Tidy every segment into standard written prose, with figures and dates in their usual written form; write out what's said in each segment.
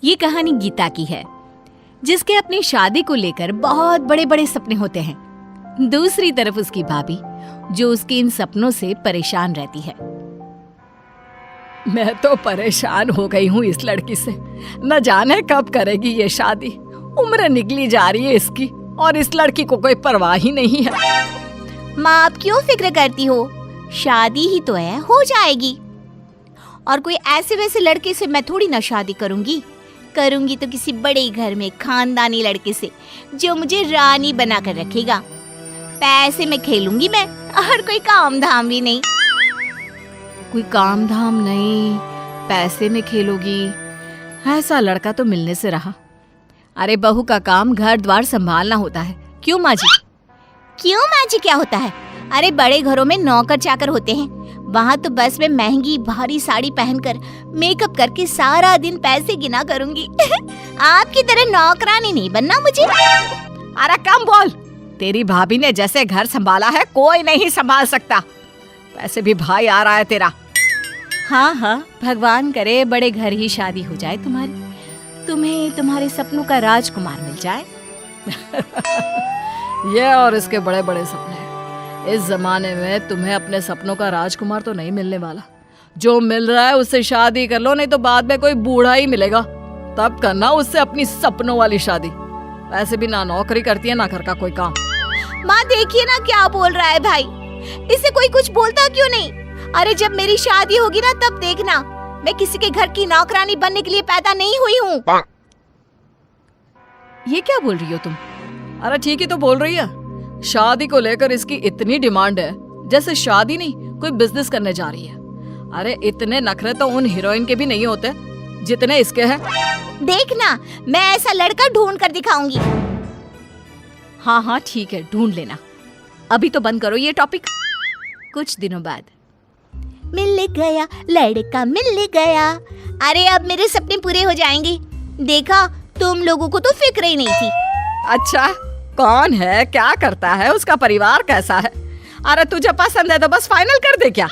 ये कहानी गीता की है, जिसके अपनी शादी को लेकर बहुत बड़े बड़े सपने होते हैं। दूसरी तरफ उसकी भाभी, जो उसके इन सपनों से परेशान रहती है। मैं तो परेशान हो गई हूँ इस लड़की से। न जाने कब करेगी ये शादी। उम्र निकली जा रही है इसकी और इस लड़की को कोई परवाह ही नहीं है। माँ, आप क्यों फिक्र करती हो? शादी ही तो है, हो जाएगी। और कोई ऐसे वैसे लड़के से मैं थोड़ी ना शादी करूंगी तो किसी बड़े घर में खानदानी लड़के से, जो मुझे रानी बनाकर रखेगा। पैसे में खेलूंगी मैं, और कोई काम धाम भी नहीं। कोई काम धाम नहीं, पैसे में खेलोगी? ऐसा लड़का तो मिलने से रहा। अरे बहू का काम घर द्वार संभालना होता है। क्यों माँ जी? क्यों माँ जी, क्या होता है? अरे बड़े घरों में नौकर चाकर होते हैं, वहाँ तो बस मैं महंगी भारी साड़ी पहनकर मेकअप करके सारा दिन पैसे गिना करूंगी। आपकी तरह नौकरानी नहीं बनना मुझे। अरे कम बोल। तेरी भाभी ने जैसे घर संभाला है कोई नहीं संभाल सकता। वैसे भी भाई आ रहा है तेरा। हाँ, भगवान करे बड़े घर ही शादी हो जाए तुम्हारी, तुम्हें तुम्हारे सपनों का राजकुमार मिल जाए। ये और इसके बड़े बड़े सपने। इस जमाने में तुम्हें अपने सपनों का राजकुमार तो नहीं मिलने वाला। जो मिल रहा है उससे शादी कर लो, नहीं तो बाद में कोई बूढ़ा ही मिलेगा, तब करना उससे अपनी सपनों वाली शादी। वैसे भी ना नौकरी करती है ना घर का कोई काम। माँ देखिए ना क्या बोल रहा है भाई, इसे कोई कुछ बोलता क्यों नहीं? अरे जब मेरी शादी होगी ना तब देखना, मैं किसी के घर की नौकरानी बनने के लिए पैदा नहीं हुई हूँ। ये क्या बोल रही हो तुम? अरे ठीक ही तो बोल रही है। शादी को लेकर इसकी इतनी डिमांड है, जैसे शादी नहीं कोई बिजनेस करने जा रही है। अरे इतने नखरे तो उन हीरोइन के भी नहीं होते जितने इसके हैं। देखना, मैं ऐसा लड़का ढूंढ कर दिखाऊंगी। हाँ ठीक है, ढूंढ लेना। अभी तो बंद करो ये टॉपिक। कुछ दिनों बाद मिल गया लड़का, मिल गया। अरे अब मेरे सपने पूरे हो जाएंगे। देखा, तुम लोगों को तो फिक्र ही नहीं थी। अच्छा, कौन है, क्या करता है, उसका परिवार कैसा है? अरे तुझे पसंद है तो बस फाइनल कर दे क्या?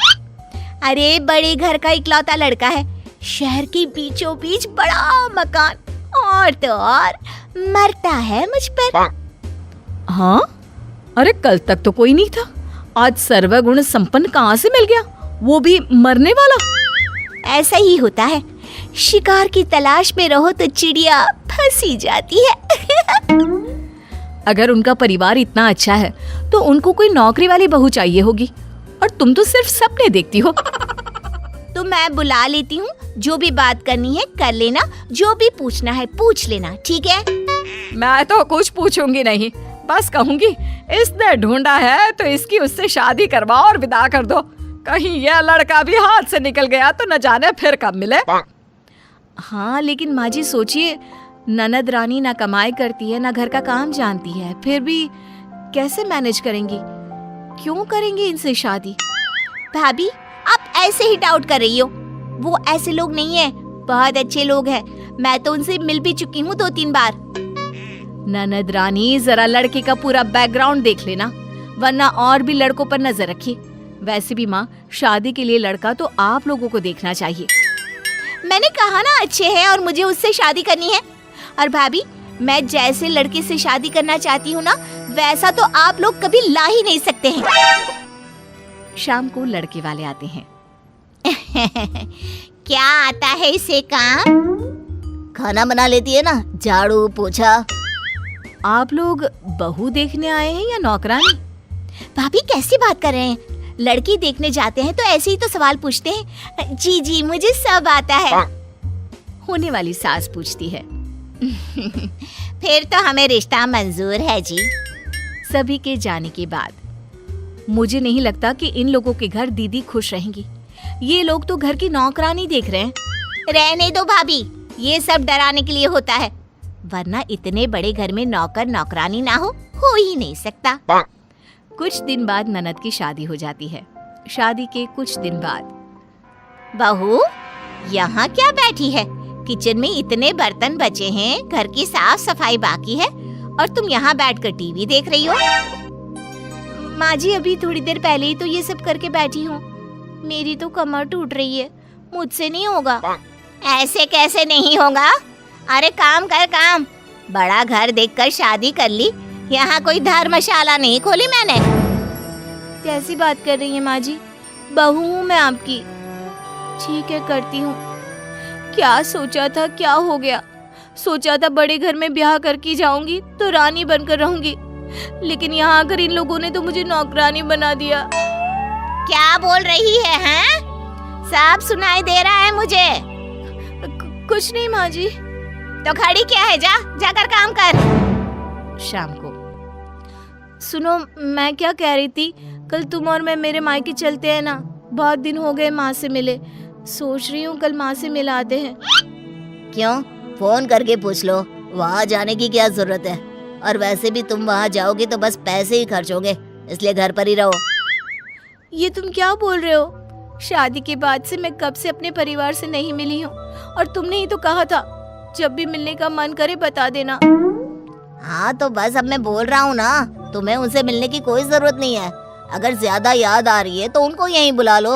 अरे बड़े घर का इकलौता लड़का है, शहर के बीचों बीच बड़ा मकान, और तो और मरता है मुझ पर। हाँ? अरे कल तक तो कोई नहीं था, आज सर्वगुण संपन्न कहाँ से मिल गया, वो भी मरने वाला? ऐसा ही होता है, शिकार की तलाश में रहो तो चिड़िया फंसी जाती है। अगर उनका परिवार इतना अच्छा है तो उनको कोई नौकरी वाली बहू चाहिए होगी, और तुम तो सिर्फ सपने देखती हो। तो मैं बुला लेती हूँ, जो भी बात करनी है कर लेना, जो भी पूछना है पूछ लेना, ठीक है? मैं तो कुछ पूछूंगी नहीं, बस कहूंगी इसने ढूंढा है तो इसकी उससे शादी करवाओ और विदा कर दो। कहीं यह लड़का भी हाथ से निकल गया तो न जाने फिर कब मिले। हाँ लेकिन माँ जी सोचिए, ननद रानी ना कमाई करती है ना घर का काम जानती है, फिर भी कैसे मैनेज करेंगी? क्यों करेंगे इनसे शादी? भाभी, आप ऐसे ही डाउट कर रही हो। वो ऐसे लोग नहीं है, बहुत अच्छे लोग हैं। मैं तो उनसे मिल भी चुकी हूँ 2-3 बार। ननद रानी, जरा लड़के का पूरा बैकग्राउंड देख लेना, वरना और भी लड़कों पर नजर रखिए। वैसे भी माँ, शादी के लिए लड़का तो आप लोगों को देखना चाहिए। मैंने कहा ना अच्छे हैं और मुझे उससे शादी करनी है। और भाभी, मैं जैसे लड़के से शादी करना चाहती हूँ ना, वैसा तो आप लोग कभी ला ही नहीं सकते हैं। शाम को लड़के वाले आते हैं। क्या आता है इसे काम? खाना बना लेती है ना, झाड़ू पोछा। आप लोग बहू देखने आए हैं या नौकरानी? भाभी कैसी बात कर रहे हैं? लड़की देखने जाते हैं तो ऐसे ही तो सवाल पूछते हैं। जी मुझे सब आता है। होने वाली सास पूछती है। फिर तो हमें रिश्ता मंजूर है जी। सभी के जाने के बाद मुझे नहीं लगता कि इन लोगों के घर दीदी खुश रहेंगी। ये लोग तो घर की नौकरानी देख रहे हैं। रहने दो भाभी, ये सब डराने के लिए होता है, वरना इतने बड़े घर में नौकर नौकरानी ना हो ही नहीं सकता। कुछ दिन बाद ननद की शादी हो जाती है। शादी के कुछ दिन बाद, बहू यहाँ क्या बैठी है? किचन में इतने बर्तन बचे हैं, घर की साफ सफाई बाकी है, और तुम यहाँ बैठकर टीवी देख रही हो। माँ जी, अभी थोड़ी देर पहले ही तो ये सब करके बैठी हूँ। मेरी तो कमर टूट रही है, मुझसे नहीं होगा। ऐसे कैसे नहीं होगा? अरे काम कर काम, बड़ा घर देखकर शादी कर ली, यहाँ कोई धर्मशाला नहीं खोली मैंने। कैसी बात कर रही है माँ जी, बहू हूँ मैं आपकी। ठीक है करती हूँ। क्या सोचा था, क्या हो गया? सोचा था बड़े घर में ब्याह करके जाऊंगी तो रानी बनकर रहूंगी, लेकिन यहाँ आकर इन लोगों ने तो मुझे नौकरानी बना दिया। क्या बोल रही है हैं? सब सुनाई दे रहा है मुझे। कुछ नहीं माँ जी। तो खड़ी क्या है, जा जाकर काम कर। शाम को सुनो, मैं क्या कह रही थी, कल तुम और मैं मेरे मायके चलते हैं ना, बहुत दिन हो गए माँ से मिले, सोच रही हूँ कल माँ से मिलाते हैं। क्यों, फोन करके पूछ लो, वहाँ जाने की क्या जरूरत है, और वैसे भी तुम वहाँ जाओगे तो बस पैसे ही खर्च होंगे, इसलिए घर पर ही रहो। ये तुम क्या बोल रहे हो? शादी के बाद से मैं कब से अपने परिवार से नहीं मिली हूँ, और तुमने ही तो कहा था जब भी मिलने का मन करे बता देना। हाँ तो बस अब मैं बोल रहा हूँ ना, तुम्हें उनसे मिलने की कोई जरूरत नहीं है। अगर ज्यादा याद आ रही है तो उनको यहीं बुला लो।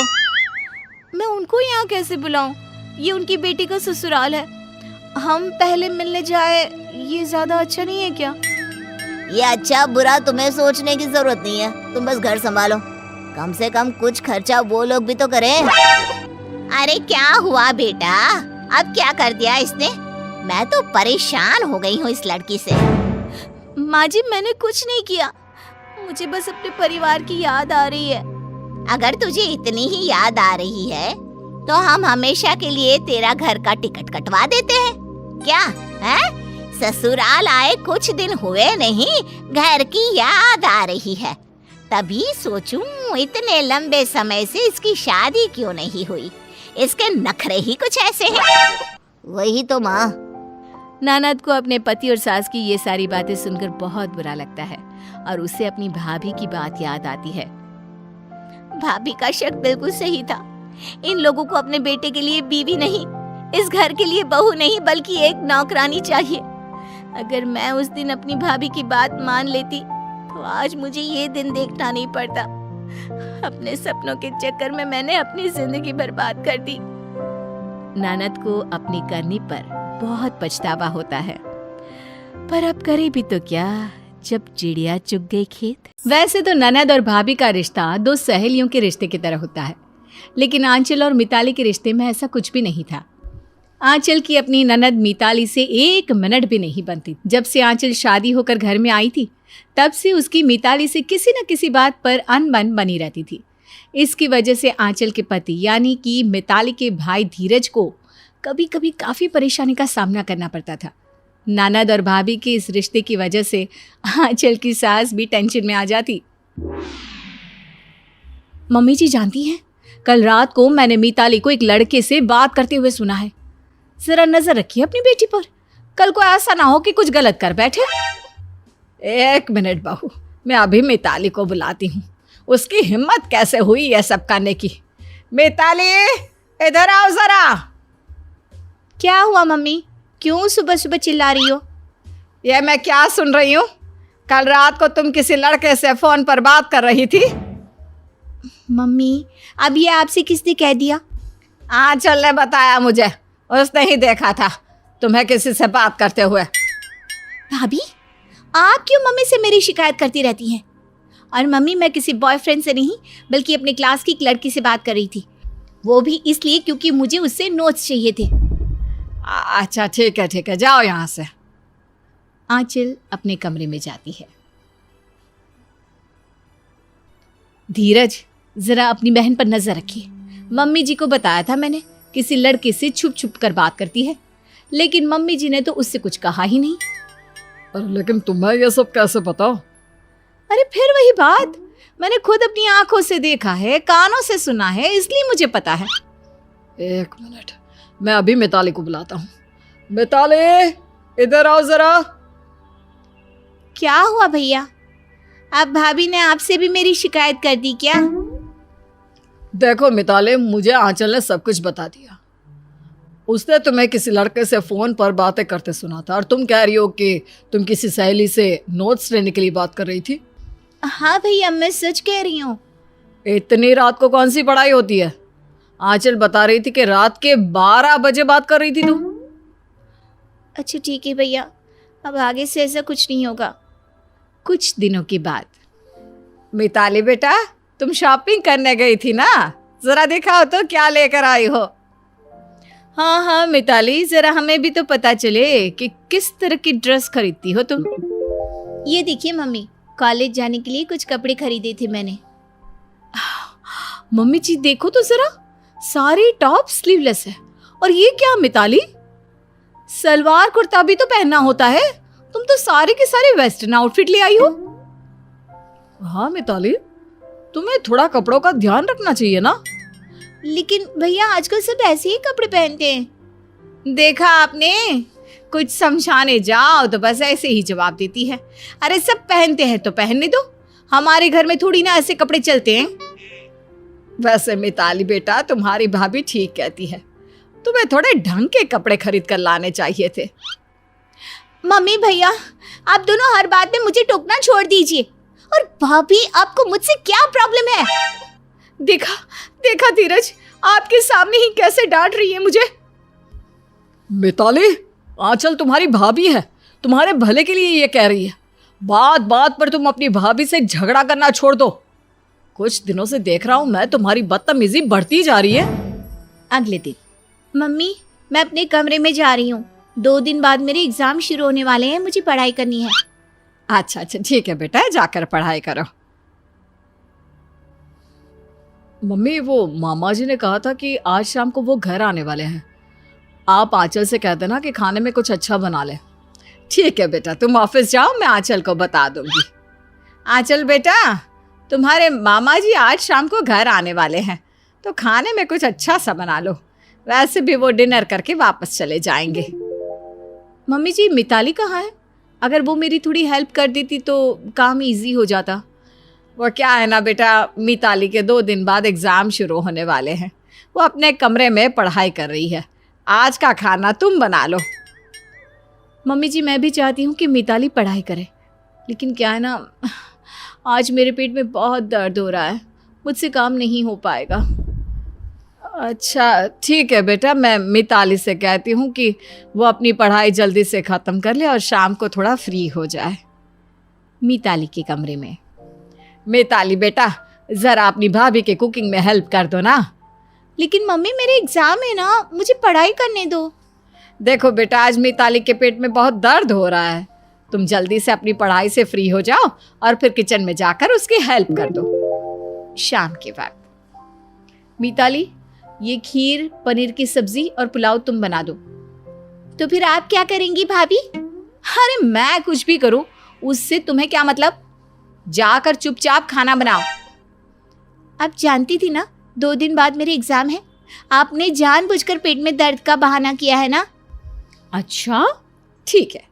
मैं उनको यहाँ कैसे बुलाऊं? ये उनकी बेटी का ससुराल है, हम पहले मिलने जाए, ये ज्यादा अच्छा नहीं है क्या? ये अच्छा बुरा तुम्हें सोचने की जरूरत नहीं है, तुम बस घर संभालो, कम से कम कुछ खर्चा वो लोग भी तो करें। अरे क्या हुआ बेटा, अब क्या कर दिया इसने? मैं तो परेशान हो गई हूँ इस लड़की से। माँ जी मैंने कुछ नहीं किया, मुझे बस अपने परिवार की याद आ रही है। अगर तुझे इतनी ही याद आ रही है तो हम हमेशा के लिए तेरा घर का टिकट कटवा देते हैं, क्या है? ससुराल आए कुछ दिन हुए नहीं, घर की याद आ रही है, तभी सोचूं इतने लंबे समय से इसकी शादी क्यों नहीं हुई, इसके नखरे ही कुछ ऐसे हैं। वही तो माँ। ननद को अपने पति और सास की ये सारी बातें सुनकर बहुत बुरा लगता है और उसे अपनी भाभी की बात याद आती है। भाभी का शक बिल्कुल सही था, इन लोगों को अपने बेटे के लिए बीवी नहीं, इस घर के लिए बहू नहीं बल्कि एक नौकरानी चाहिए। अगर मैं उस दिन अपनी भाभी की बात मान लेती तो आज मुझे ये दिन देखना नहीं पड़ता। अपने सपनों के चक्कर में मैंने अपनी जिंदगी बर्बाद कर दी। ननद को अपनी करनी पर बहुत पछतावा होता है, पर अब करे भी तो क्या जब चिड़िया चुग गई खेत। वैसे तो ननद और भाभी का रिश्ता दो सहेलियों के रिश्ते की तरह होता है, लेकिन आंचल और मिताली के रिश्ते में ऐसा कुछ भी नहीं था। आंचल की अपनी ननद मिताली से एक मिनट भी नहीं बनती। जब से आंचल शादी होकर घर में आई थी तब से उसकी मिताली से किसी न किसी बात पर अनबन बनी रहती थी। इसकी वजह से आंचल के पति यानी कि मिताली के भाई धीरज को कभी कभी काफ़ी परेशानी का सामना करना पड़ता था। ननद और भाभी के इस रिश्ते की वजह से आंचल की सास भी टेंशन में आ जाती। मम्मी जी जानती हैं, कल रात को मैंने मिताली को एक लड़के से बात करते हुए सुना है। जरा नजर रखिए अपनी बेटी पर, कल को ऐसा ना हो कि कुछ गलत कर बैठे। एक मिनट बहू, मैं अभी मिताली को बुलाती हूँ, उसकी हिम्मत कैसे हुई यह सब करने की। मिताली इधर आओ जरा। क्या हुआ मम्मी, क्यों सुबह सुबह चिल्ला रही हो? ये मैं क्या सुन रही हूँ? कल रात को तुम किसी लड़के से फोन पर बात कर रही थी। मम्मी अब ये आपसे किसने कह दिया? आंचल ने बताया मुझे, उसने ही देखा था तुम्हें किसी से बात करते हुए। भाभी आप क्यों मम्मी से मेरी शिकायत करती रहती हैं? और मम्मी मैं किसी बॉयफ्रेंड से नहीं बल्कि अपने क्लास की एक लड़की से बात कर रही थी, वो भी इसलिए क्योंकि मुझे उससे नोट्स चाहिए थे। अच्छा ठीक है, जाओ यहाँ से। आंचल अपने कमरे में जाती है। धीरज जरा अपनी बहन पर नजर रखिए, मम्मी जी को बताया था मैंने किसी लड़के से छुप छुप कर बात करती है, लेकिन मम्मी जी ने तो उससे कुछ कहा ही नहीं। अरे लेकिन तुम्हें ये सब कैसे पता? अरे फिर वही बात, मैंने खुद अपनी आंखों से देखा है, कानों से सुना है, इसलिए मुझे पता है। एक मिनट, मैं अभी मिताली को बुलाता हूँ। मिताली इधर आओ जरा। क्या हुआ भैया, अब भाभी ने आपसे भी मेरी शिकायत कर दी क्या? देखो मिताली, मुझे आंचल ने सब कुछ बता दिया। उसने तुम्हें किसी लड़के से फोन पर बातें करते सुना था और तुम कह रही हो कि तुम किसी सहेली से नोट्स लेने के लिए बात कर रही थी। हाँ भैया मैं सच कह रही हूँ। इतनी रात को कौन सी पढ़ाई होती है? आंचल बता रही थी कि रात के 12 बजे बात कर रही थी तुम। अच्छा ठीक है भैया, अब आगे से ऐसा कुछ नहीं होगा। कुछ दिनों के बाद, मिताली बेटा, तुम शॉपिंग करने गई थी ना, जरा दिखाओ तो क्या लेकर आई हो। हाँ हाँ मिताली, जरा हमें भी तो पता चले कि किस तरह की ड्रेस खरीदती हो तुम। ये देखिए मम्मी, कॉलेज जाने के लिए कुछ कपड़े खरीदे थे मैंने। मम्मी जी देखो तो जरा, सारी टॉप स्लीवलेस है। और ये क्या मिताली, सलवार कुर्ता भी तो पहनना होता है, तुम तो सारी की सारी वेस्टर्न आउटफिट ले आई हो। हाँ मिताली, तुम्हें थोड़ा कपड़ों का ध्यान रखना चाहिए ना। लेकिन भैया आजकल सब ऐसे ही कपड़े पहनते हैं। देखा आपने, कुछ समझाने जाओ तो बस ऐसे ही जवाब देती है। अरे सब पहनते हैं तो पहनने दो, हमारे घर में थोड़ी ना ऐसे कपड़े चलते हैं। वैसे मिताली बेटा, तुम्हारी भाभी ठीक कहती है, तुम्हें थोड़े ढंग के कपड़े खरीद कर लाने चाहिए थे। मम्मी भैया, आप दोनों हर बात में मुझे टोकना छोड़ दीजिए। और भाभी, आपको मुझसे क्या प्रॉब्लम है? देखा देखा धीरज, आपके सामने ही कैसे डांट रही है मुझे। मिताली, आंचल तुम्हारी भाभी है, तुम्हारे भले के लिए ये कह रही है। बात बात पर तुम अपनी भाभी से झगड़ा करना छोड़ दो। कुछ दिनों से देख रहा हूं मैं, तुम्हारी बदतमीजी बढ़ती जा रही है। अगले दिन, मम्मी मैं अपने कमरे में जा रही हूँ, 2 दिन बाद मेरे एग्जाम शुरू होने वाले हैं, मुझे पढ़ाई करनी है। अच्छा अच्छा ठीक है बेटा, जाकर पढ़ाई करो। मम्मी, वो मामा जी ने कहा था कि आज शाम को वो घर आने वाले हैं, आप आंचल से कह देना कि खाने में कुछ अच्छा बना ले। ठीक है बेटा, तुम ऑफिस जाओ, मैं आंचल को बता दूंगी। आंचल बेटा, तुम्हारे मामा जी आज शाम को घर आने वाले हैं, तो खाने में कुछ अच्छा सा बना लो। वैसे भी वो डिनर करके वापस चले जाएंगे। मम्मी जी, मिताली कहाँ है? अगर वो मेरी थोड़ी हेल्प कर देती तो काम इजी हो जाता। वो क्या है ना बेटा, मिताली के 2 दिन बाद एग्ज़ाम शुरू होने वाले हैं, वो अपने कमरे में पढ़ाई कर रही है। आज का खाना तुम बना लो। मम्मी जी, मैं भी चाहती हूँ कि मिताली पढ़ाई करे, लेकिन क्या है ना, आज मेरे पेट में बहुत दर्द हो रहा है, मुझसे काम नहीं हो पाएगा। अच्छा ठीक है बेटा, मैं मिताली से कहती हूँ कि वो अपनी पढ़ाई जल्दी से ख़त्म कर ले और शाम को थोड़ा फ्री हो जाए। मिताली के कमरे में, मिताली बेटा, ज़रा अपनी भाभी के कुकिंग में हेल्प कर दो ना। लेकिन मम्मी मेरे एग्जाम है ना, मुझे पढ़ाई करने दो। देखो बेटा, आज मिताली के पेट में बहुत दर्द हो रहा है, तुम जल्दी से अपनी पढ़ाई से फ्री हो जाओ और फिर किचन में जाकर उसकी हेल्प कर दो। शाम के वक्त, मिताली, ये खीर, पनीर की सब्जी और पुलाव तुम बना दो। तो फिर आप क्या करेंगी भाभी? अरे मैं कुछ भी करूं, उससे तुम्हें क्या मतलब? जाकर चुपचाप खाना बनाओ। आप जानती थी ना 2 दिन बाद मेरे एग्जाम है, आपने जानबूझकर पेट में दर्द का बहाना किया है ना। अच्छा ठीक है,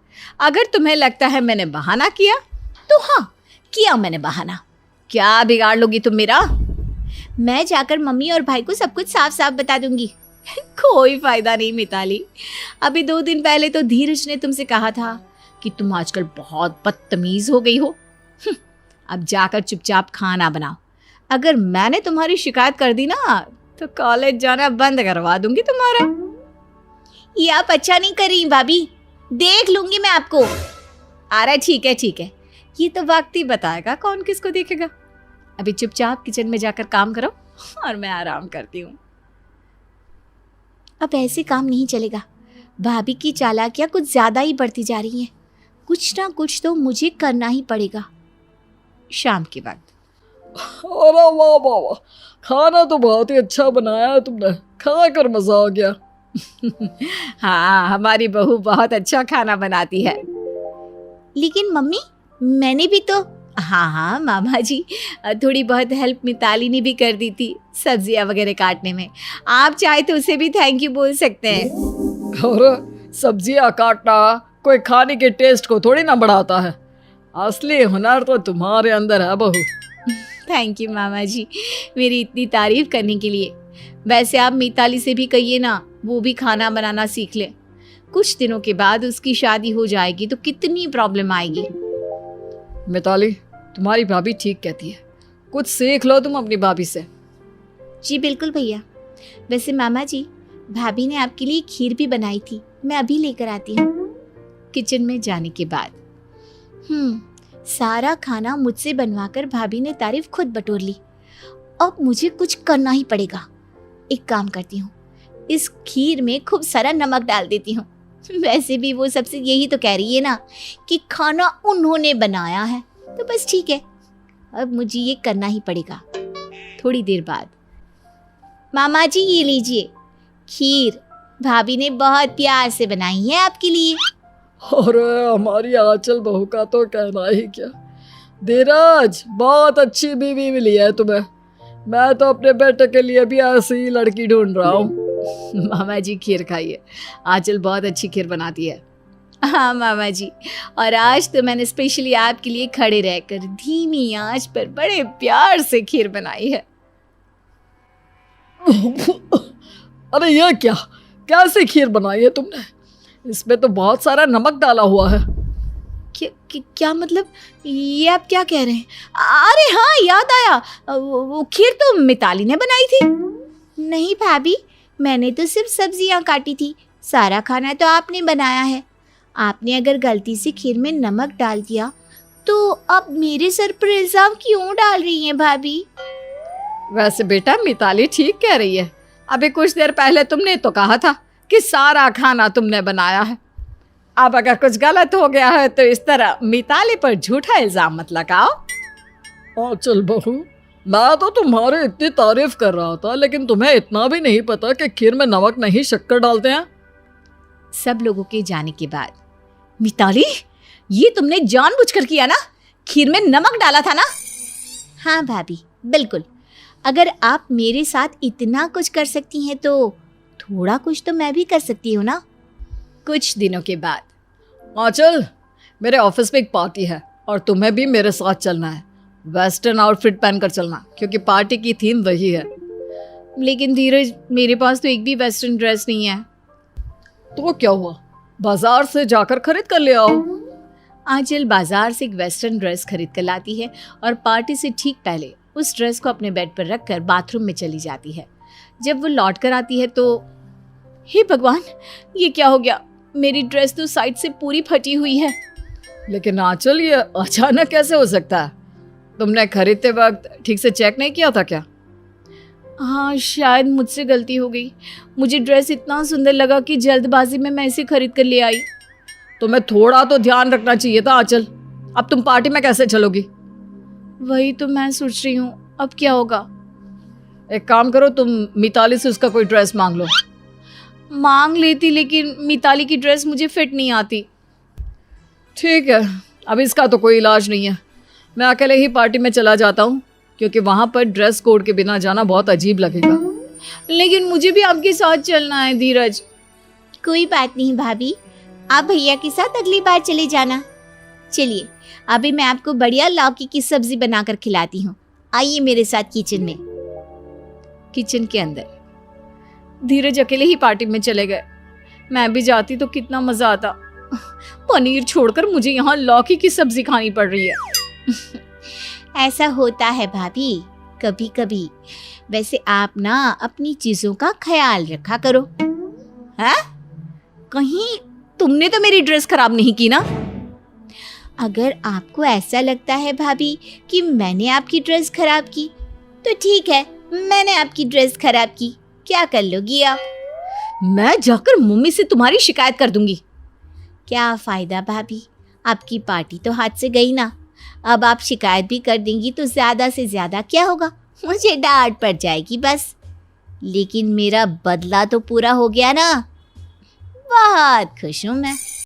अगर तुम्हें लगता है मैंने बहाना किया तो हाँ, किया मैंने बहाना। क्या बिगाड़ लोगी तुम मेरा? मैं जाकर मम्मी और भाई को सब कुछ साफ साफ बता दूंगी। कोई फायदा नहीं मिताली, अभी 2 दिन पहले तो धीरज ने तुमसे कहा था कि तुम आजकल बहुत बदतमीज हो गई हो। अब जाकर चुपचाप खाना बनाओ, अगर मैंने तुम्हारी शिकायत कर दी ना तो कॉलेज जाना बंद करवा दूंगी तुम्हारा। ये आप अच्छा नहीं कर रही भाभी, देख लूंगी मैं आपको। अरे ठीक है ठीक है, ये तो वक्त ही बताएगा कौन किसको देखेगा। अभी चुपचाप किचन में जाकर काम करो और मैं आराम करती हूँ। अब ऐसे काम नहीं चलेगा, भाभी की चालाकियां कुछ ज्यादा ही बढ़ती जा रही हैं, कुछ ना कुछ तो मुझे करना ही पड़ेगा। शाम के वक्त, अरे वाह वाह वाह, खाना तो बहुत ही अच्छा बनाया है तुमने, खा कर मजा आ गया। हाँ, हमारी बहू बहुत अच्छा खाना बनाती है। लेकिन मम्मी, मैंने भी तो। हाँ हाँ मामा जी, थोड़ी बहुत हेल्प मिताली ने भी कर दी थी सब्जियां वगैरह काटने में, आप चाहे तो उसे भी थैंक यू बोल सकते हैं। अरे सब्जियां काटना कोई खाने के टेस्ट को थोड़ी ना बढ़ाता है, असली हुनर तो तुम्हारे अंदर है बहू। थैंक यू मामा जी, मेरी इतनी तारीफ करने के लिए। वैसे आप मिताली से भी कहिए ना, वो भी खाना बनाना सीख ले। कुछ दिनों के बाद उसकी शादी हो जाएगी तो कितनी प्रॉब्लम आएगी। मिताली, तुम्हारी भाभी ठीक कहती है, कुछ सीख लो तुम अपनी भाभी से। जी बिल्कुल भैया। वैसे मामा जी, भाभी ने आपके लिए खीर भी बनाई थी, मैं अभी लेकर आती हूँ। किचन में जाने के बाद सारा खाना मुझसे बनवाकर भाभी ने तारीफ खुद बटोर ली। अब मुझे कुछ करना ही पड़ेगा। एक काम करती हूँ, इस खीर में खूब सारा नमक डाल देती हूँ। वैसे भी वो सबसे यही तो कह रही है ना कि खाना उन्होंने बनाया है, तो बस ठीक है, अब मुझे ये करना ही पड़ेगा। थोड़ी देर बाद, मामा जी ये लीजिए खीर, भाभी ने बहुत प्यार से बनाई है आपके लिए। और हमारी आंचल बहू का तो कहना ही क्या। धीरज, बहुत अच्छी बीवी मिली है तुम्हें। मैं तो अपने बेटे के लिए भी ऐसी लड़की ढूंढ रहा हूँ। मामा जी खीर खाइए, आंचल बहुत अच्छी खीर बनाती है। हाँ मामा जी, और आज तो मैंने स्पेशली आपके लिए खड़े रहकर धीमी आंच पर बड़े प्यार से खीर बनाई है। अरे ये क्या, कैसी खीर बनाई है तुमने? इसमें तो बहुत सारा नमक डाला हुआ है। क्या मतलब, ये आप क्या कह रहे हैं? अरे हाँ, याद आया, वो खीर तो मिताली ने बनाई थी। नहीं भाभी, मैंने तो सिर्फ सब्जियां काटी थी, सारा खाना तो आपने बनाया है। आपने अगर गलती से खीर में नमक डाल दिया तो अब मेरे सर पर इल्जाम क्यों डाल रही हैं भाभी? वैसे बेटा मिताली ठीक कह रही है। अभी कुछ देर पहले तुमने तो कहा था कि सारा खाना तुमने बनाया है। अब अगर कुछ गलत हो गया है तो इस तरह मिताली पर झूठा इल्जाम मत लगाओ। आंचल बहू, मैं तो तुम्हारी इतनी तारीफ कर रहा था, लेकिन तुम्हें इतना भी नहीं पता कि खीर में नमक नहीं शक्कर डालते हैं। सब लोगों के जाने के बाद, मिताली ये तुमने जानबूझकर किया ना? खीर में नमक डाला था ना? हाँ भाभी, बिल्कुल। अगर आप मेरे साथ इतना कुछ कर सकती हैं तो थोड़ा कुछ तो मैं भी कर सकती हूँ ना। कुछ दिनों के बाद, आंचल, मेरे ऑफिस में एक पार्टी है और तुम्हें भी मेरे साथ चलना है। वेस्टर्न आउटफिट पहनकर चलना, क्योंकि पार्टी की थीम वही है। लेकिन धीरज, मेरे पास तो एक भी वेस्टर्न ड्रेस नहीं है। तो क्या हुआ, बाजार से जाकर खरीद कर ले आओ। आंचल बाजार से एक वेस्टर्न ड्रेस खरीद कर लाती है और पार्टी से ठीक पहले उस ड्रेस को अपने बेड पर रखकर बाथरूम में चली जाती है। जब वो लौट कर आती है तो, हे भगवान, ये क्या हो गया? मेरी ड्रेस तो साइड से पूरी फटी हुई है। लेकिन आंचल, ये अचानक कैसे हो सकता है? तुमने खरीदते वक्त ठीक से चेक नहीं किया था क्या? हाँ, शायद मुझसे गलती हो गई। मुझे ड्रेस इतना सुंदर लगा कि जल्दबाजी में मैं इसे खरीद कर ले आई। तुम्हें थोड़ा तो ध्यान रखना चाहिए था आंचल। अब तुम पार्टी में कैसे चलोगी? वही तो मैं सोच रही हूँ, अब क्या होगा? एक काम करो, तुम मिताली से उसका कोई ड्रेस मांग लो। मांग लेती, लेकिन मिताली की ड्रेस मुझे फिट नहीं आती। ठीक है, अब इसका तो कोई इलाज नहीं है। मैं अकेले ही पार्टी में चला जाता हूँ, क्योंकि वहाँ पर ड्रेस कोड के बिना जाना बहुत अजीब लगेगा। लेकिन मुझे भी आपके साथ चलना है धीरज। कोई बात नहीं भाभी, आप भैया के साथ अगली बार चले जाना। चलिए, अभी मैं आपको बढ़िया लौकी की सब्जी बनाकर खिलाती हूँ। आइए मेरे साथ किचन में। किचन के अंदर धीरज अकेले ही पार्टी में चले गए। मैं भी जाती तो कितना मजा आता। पनीर छोड़कर मुझे यहाँ लौकी की सब्जी खानी पड़ रही है। ऐसा होता है भाभी, कभी कभी। वैसे आप ना अपनी चीजों का ख्याल रखा करो। हैं? कहीं तुमने तो मेरी ड्रेस खराब नहीं की ना? अगर आपको ऐसा लगता है भाभी कि मैंने आपकी ड्रेस खराब की, तो ठीक है, मैंने आपकी ड्रेस खराब की। क्या कर लोगी आप? मैं जाकर मम्मी से तुम्हारी शिकायत कर दूंगी। क्या फायदा भाभी, आपकी पार्टी तो हाथ से गई ना। अब आप शिकायत भी कर देंगी तो ज्यादा से ज्यादा क्या होगा? मुझे डांट पड़ जाएगी बस। लेकिन मेरा बदला तो पूरा हो गया ना। बहुत खुश हूं मैं।